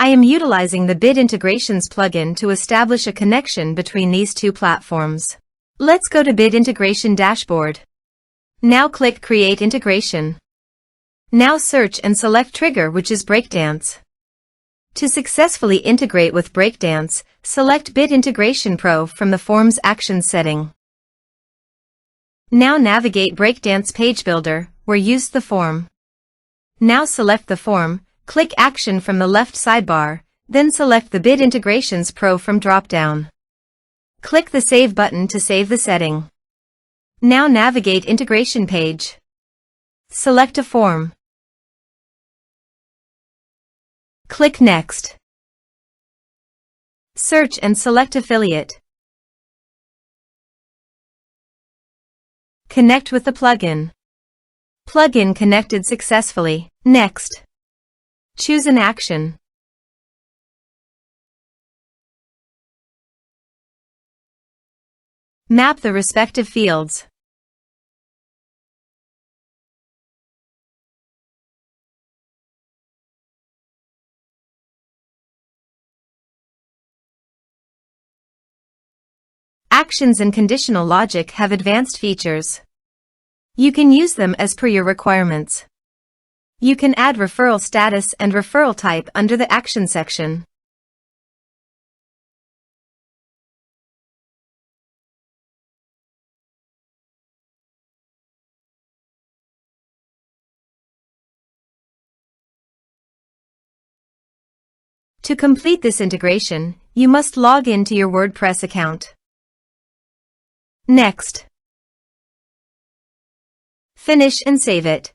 I am utilizing the Bid Integrations plugin to establish a connection between these two platforms. Let's go to Bid Integration Dashboard. Now click Create Integration. Now search and select Trigger, which is Breakdance. To successfully integrate with Breakdance, select Bid Integration Pro from the Forms Actions setting. Now navigate Breakdance Page Builder, where use the form. Now select the form, click Action from the left sidebar, then select the Bid Integrations Pro from drop-down. Click the Save button to save the setting. Now navigate Integration Page. Select a form. Click Next. Search and select Affiliate. Connect with the plugin. Plugin connected successfully. Next. Choose an action. Map the respective fields. Actions and conditional logic have advanced features. You can use them as per your requirements. You can add referral status and referral type under the Action section. To complete this integration, you must log in to your WordPress account. Next. Finish and save it.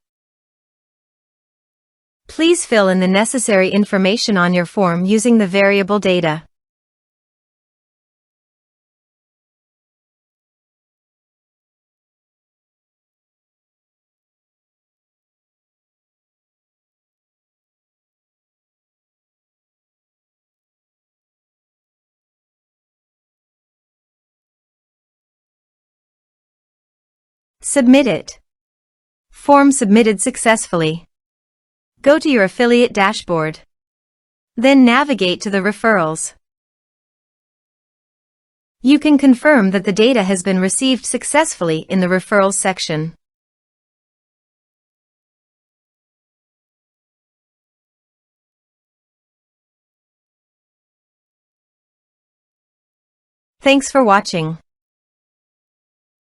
Please fill in the necessary information on your form using the variable data. Submit it. Form submitted successfully. Go to your affiliate dashboard. Then navigate to the referrals. You can confirm that the data has been received successfully in the referrals section. Thanks for watching.